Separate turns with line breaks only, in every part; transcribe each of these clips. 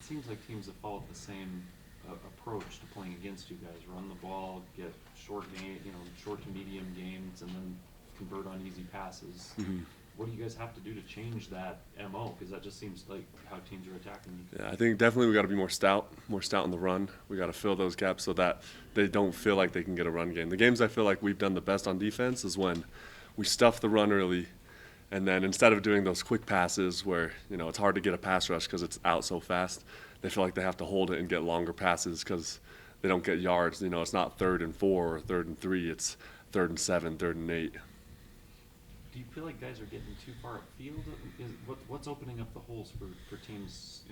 seems like teams have followed the same approach to playing against you guys. Run the ball, get short to medium gains, and then convert on easy passes.
Mm-hmm.
What do you guys have to do to change that MO? Because that just seems like how teams are attacking you.
Yeah, I think definitely we got to be more stout in the run. We got to fill those gaps so that they don't feel like they can get a run game. The games I feel like we've done the best on defense is when we stuff the run early, and then instead of doing those quick passes where it's hard to get a pass rush because it's out so fast, they feel like they have to hold it and get longer passes because they don't get yards. It's not 3rd and 4 or 3rd and 3. It's 3rd and 7, 3rd and 8.
Do you feel like guys are getting too far upfield? What's opening up the holes for teams,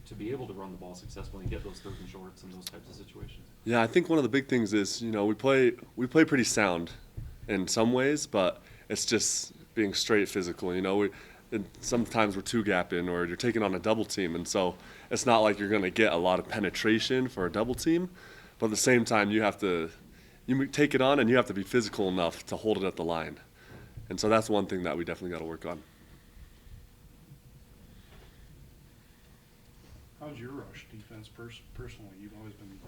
to be able to run the ball successfully and get those 3rd and shorts and those types of situations?
Yeah, I think one of the big things is, we play pretty sound in some ways, but it's just being straight physical. Sometimes we're two gapping or you're taking on a double team, and so it's not like you're going to get a lot of penetration for a double team, but at the same time you take it on and you have to be physical enough to hold it at the line. And so that's one thing that we definitely got to work on.
How's your rush defense personally? You've always been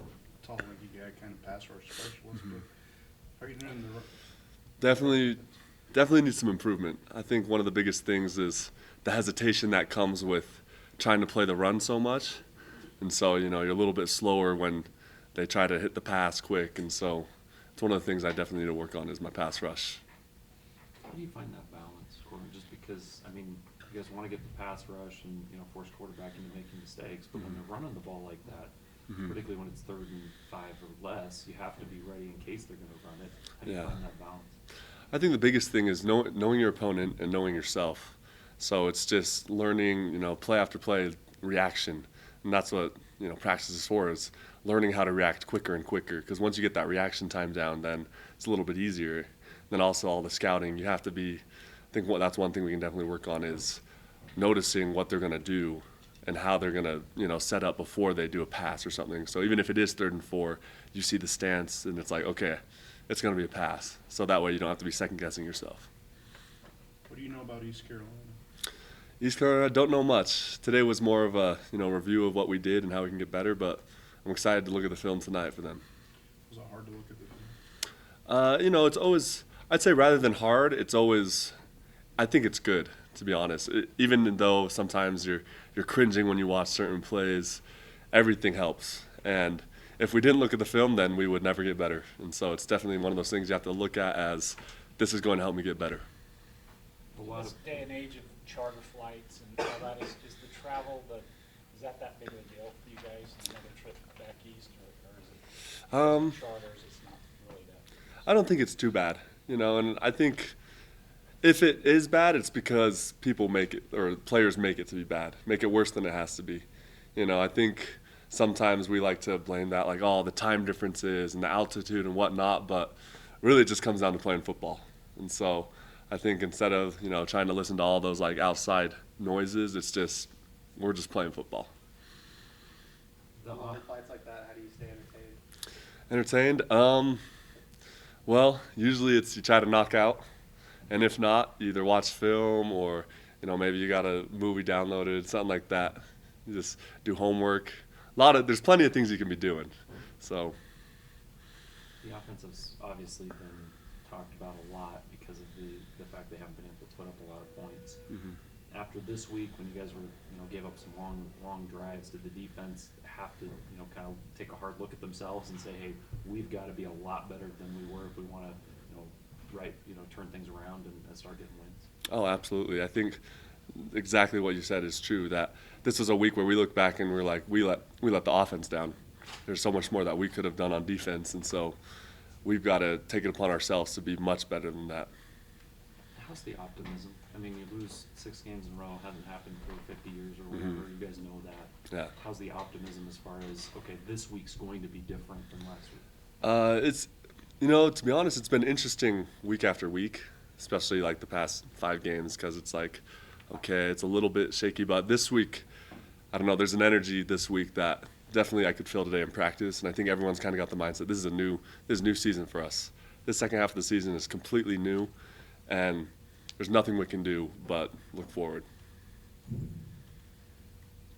tall, lanky guy, kind of pass rush specialist.
Mm-hmm.
But how are you doing in the
Definitely need some improvement. I think one of the biggest things is the hesitation that comes with trying to play the run so much. And so, you're a little bit slower when they try to hit the pass quick. And so it's one of the things I definitely need to work on is my pass rush.
How do you find that balance, Corbin? Just because, you guys want to get the pass rush and, force quarterback into making mistakes, but when they're running the ball like that, particularly when it's 3rd and 5 or less, you have to be ready in case they're going to run it. How do you find that balance?
I think the biggest thing is knowing your opponent and knowing yourself. So it's just learning, play after play reaction. And that's what, practice is for, is learning how to react quicker and quicker. Because once you get that reaction time down, then it's a little bit easier. Then also all the scouting, you have to be, I think that's one thing we can definitely work on is noticing what they're going to do and how they're going to, set up before they do a pass or something. So even if it is 3rd and 4, you see the stance and it's like, okay, it's going to be a pass. So that way you don't have to be second-guessing yourself.
What do you know about East Carolina?
East Carolina, don't know much. Today was more of a, review of what we did and how we can get better, but I'm excited to look at the film tonight for them.
Was it hard to look at the film?
It's always, I'd say rather than hard, it's always, I think it's good, to be honest. Even though sometimes you're cringing when you watch certain plays, everything helps. And if we didn't look at the film, then we would never get better. And so it's definitely one of those things you have to look at as this is going to help me get better.
In this day and age of charter flights and all that, is the travel, is that big of a deal for you guys? Another trip back east, or is it charters? It's not really that.
I don't think it's too bad, and I think if it is bad, it's because people make it, or players make it to be bad, make it worse than it has to be. I think sometimes we like to blame that, like, the time differences and the altitude and whatnot, but really it just comes down to playing football. And so I think instead of, trying to listen to all those, like, outside noises, we're just playing football.
Long flights like that, how do you stay
Entertained? Well, usually it's you try to knock out, and if not, you either watch film or, maybe you got a movie downloaded, something like that. You just do homework. There's plenty of things you can be doing. So
the offense has obviously been talked about a lot because of the fact they haven't been able to put up a lot of points.
Mm-hmm.
After this week, when you guys were gave up some long drives, did the defense have to kind of take a hard look at themselves and say, hey, we've got to be a lot better than we were if we want to turn things around and start getting wins?
Oh, absolutely. I think exactly what you said is true, that this was a week where we look back and we're like, we let the offense down. There's so much more that we could have done on defense, and so we've got to take it upon ourselves to be much better than that.
How's the optimism? You lose 6 games in a row, hasn't happened for 50 years or whatever.
Mm-hmm.
You guys know that.
Yeah.
How's the optimism as far as, okay, this week's going to be different than last week?
It's, to be honest, it's been interesting week after week, especially like the past 5 games, because it's like, okay, it's a little bit shaky, but this week, I don't know, there's an energy this week that definitely I could feel today in practice, and I think everyone's kind of got the mindset, this is a new season for us. This second half of the season is completely new, and there's nothing we can do but look forward.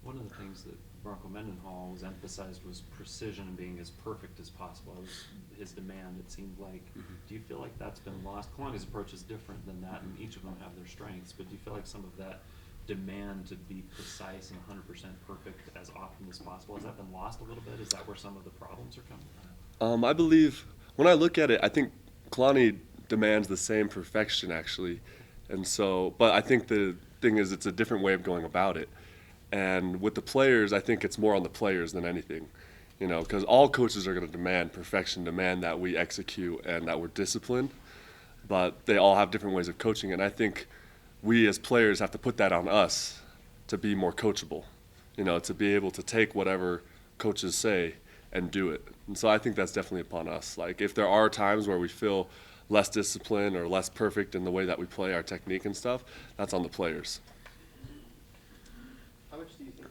One of the things that Bronco Mendenhall was emphasized was precision and being as perfect as possible. It was his demand, it seemed like. Do you feel like that's been lost? Kalani's approach is different than that, and each of them have their strengths, but do you feel like some of that demand to be precise and 100% perfect as often as possible, has that been lost a little bit? Is that where some of the problems are coming from?
I believe, when I look at it, I think Kalani demands the same perfection, actually. And so, but I think the thing is, it's a different way of going about it. And with the players, I think it's more on the players than anything, you know, because all coaches are going to demand perfection, demand that we execute and that we're disciplined, but they all have different ways of coaching. And I think we as players have to put that on us to be more coachable, you know, to be able to take whatever coaches say and do it. And so I think that's definitely upon us. Like, if there are times where we feel less disciplined or less perfect in the way that we play our technique and stuff, that's on the players.
How much do you think,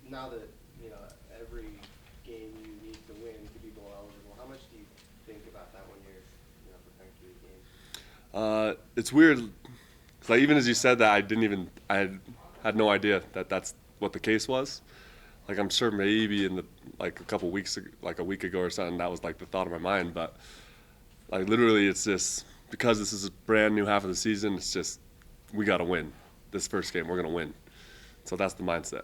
now that, you know, every game you need to win to be bowl eligible, how much do you think about that when you're, you know, preparing for these games?
It's weird. 'Cause, like, even as you said that, I had no idea that that's what the case was. Like, I'm sure maybe in like a week ago or something, that was like the thought of my mind. But like, literally, it's just because this is a brand new half of the season. It's just, we got to win this first game. We're gonna win. So that's the mindset.